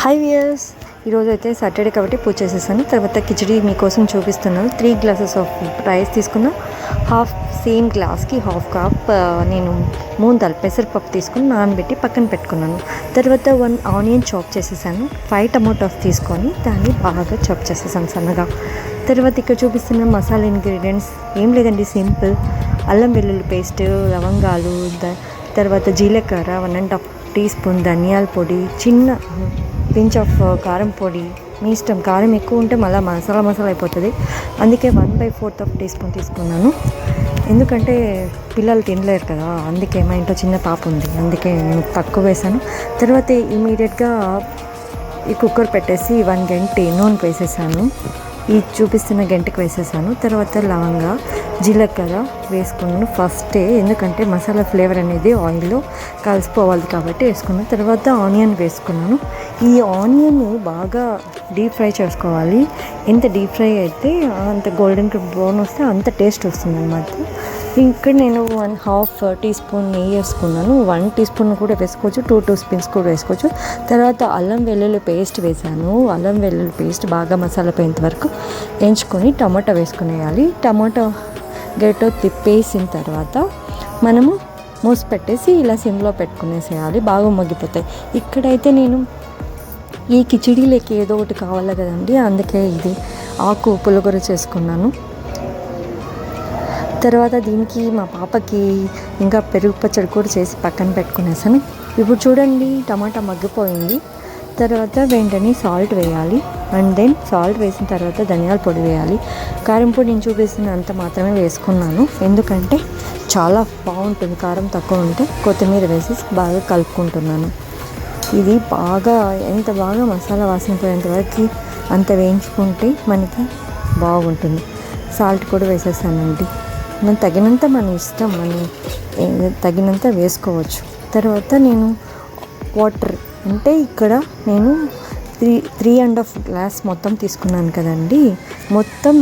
Hi viewers, ఈరోజు అయితే Saturday కాబట్టి పూజ చేసేసాను. తర్వాత కిచడీ మీకోసం చూపిస్తున్నాను. 3 గ్లాసెస్ ఆఫ్ రైస్ తీసుకున్న, హాఫ్ సేమ్ గ్లాస్కి హాఫ్ కప్ నేను మూందాల్ పెసరపప్పు తీసుకుని నానబెట్టి పక్కన పెట్టుకున్నాను. తర్వాత 1 ఆనియన్ చాప్ చేసేసాను. 5 టమాటోస్ తీసుకొని దాన్ని బాగా చాప్ చేసేసాను సన్నగా. తర్వాత ఇక్కడ చూపిస్తున్న మసాలా ఇంగ్రీడియంట్స్ ఏం లేదండి, సింపుల్. అల్లం వెల్లుల్లి పేస్ట్, లవంగాలు, తర్వాత జీలకర్ర, 1.5 టీ స్పూన్ ధనియాల పొడి, చిన్న పించ్ ఆఫ్ కారం పొడి. మీ ఇష్టం, కారం ఎక్కువ ఉంటే మళ్ళీ మసాలా అయిపోతుంది. అందుకే 1/4 టీ స్పూన్ తీసుకున్నాను. ఎందుకంటే పిల్లలు తినలేరు కదా, అందుకే మా ఇంట్లో చిన్న పాప ఉంది, అందుకే నేను తక్కువ వేసాను. తర్వాత ఇమీడియట్గా ఈ కుక్కర్ పెట్టేసి 1 గంట నూనె వేసేసాను. ఈ చూపిస్తున్న గంటకు వేసేసాను. తర్వాత లవంగా, జీలకర్ర వేసుకున్నాను ఫస్టే, ఎందుకంటే మసాలా ఫ్లేవర్ అనేది ఆయిల్లో కలిసిపోవాలి కాబట్టి వేసుకున్నాను. తర్వాత ఆనియన్ వేసుకున్నాను. ఈ ఆనియన్ బాగా డీప్ ఫ్రై చేసుకోవాలి. ఎంత డీప్ ఫ్రై అయితే అంత గోల్డెన్ బ్రౌన్ వస్తే అంత టేస్ట్ వస్తుంది అన్నమాట. ఇక్కడ నేను 1/2 టీ స్పూన్ నెయ్యి వేసుకున్నాను. 1 టీ స్పూన్ కూడా వేసుకోవచ్చు, 2 స్పూన్స్ కూడా వేసుకోవచ్చు. తర్వాత అల్లం వెల్లుల్లి పేస్ట్ వేసాను. అల్లం వెల్లుల్లి పేస్ట్ బాగా మసాలా పోయేంత వరకు వేయించుకొని టమాటా వేసుకునేయాలి. టమాటా గరిటెతో తిప్పేసిన తర్వాత మనము మూసి పెట్టేసి ఇలా సిమ్లో పెట్టుకునేసేయాలి, బాగా మగ్గిపోతాయి. ఇక్కడైతే నేను ఈ కిచిడీలకి ఏదో ఒకటి కావాలి కదండి, అందుకే ఇది ఆకు పులిహోర చేసుకున్నాను. తర్వాత దీనికి మా పాపకి ఇంకా పెరుగు పచ్చడి కూడా చేసి పక్కన పెట్టుకునేసాను. ఇప్పుడు చూడండి, టమాటా మగ్గిపోయింది. తర్వాత వెంటనే సాల్ట్ వేయాలి. అండ్ దెన్ సాల్ట్ వేసిన తర్వాత ధనియాల పొడి వేయాలి. కారం పొడి నేను చూపిస్తున్నంత మాత్రమే వేసుకున్నాను, ఎందుకంటే చాలా బాగుంటుంది. కారం తక్కువ ఉంటే కొత్తిమీర వేసి బాగా కలుపుకుంటున్నాను. ఇది బాగా ఎంత బాగా మసాలా వాసన పోయేంత వరకు అంత వేయించుకుంటే మనకి బాగుంటుంది. సాల్ట్ కూడా వేసేసానండి. మనం తగినంత మన ఇష్టం, మనం తగినంత వేసుకోవచ్చు. తర్వాత నేను వాటర్ అంటే ఇక్కడ నేను 3.5 గ్లాస్ మొత్తం తీసుకున్నాను కదండి. మొత్తం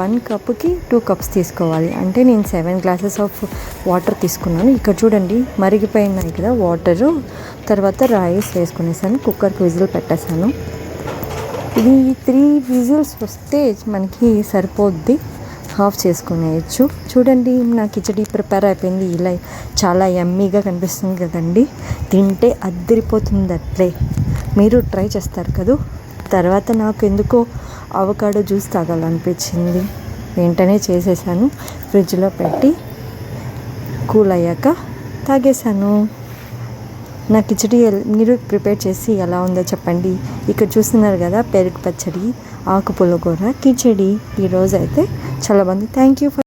1 కప్కి 2 కప్స్ తీసుకోవాలి. అంటే నేను 7 గ్లాసెస్ ఆఫ్ వాటర్ తీసుకున్నాను. ఇక్కడ చూడండి మరిగిపోయినాయి కదా వాటరు. తర్వాత రైస్ వేసుకునేసాను, కుక్కర్కి విజిల్ పెట్టేసాను. ఇది 3 విజిల్స్ వస్తే మనకి సరిపోద్ది, ఆఫ్ చేసుకునేయచ్చు. చూడండి నా కిచడీ ప్రిపేర్ అయిపోయింది. ఇలా చాలా యమ్మీగా కనిపిస్తుంది కదండి, తింటే అద్దరిపోతుంది. అట్లే మీరు ట్రై చేస్తారు కదా. తర్వాత నాకు ఎందుకో అవకాడో జ్యూస్ తాగాలనిపించింది, వెంటనే చేసేసాను. ఫ్రిడ్జ్లో పెట్టి కూల్ అయ్యాక తాగేసాను. నా కిచడీ మీరు ప్రిపేర్ చేసి ఎలా ఉందో చెప్పండి. ఇక్కడ చూస్తున్నారు కదా, పెరుగు పచ్చడి, ఆకు పులిహోర, కిచడీ. ఈరోజు అయితే చాలా బాగుంది. Thank you for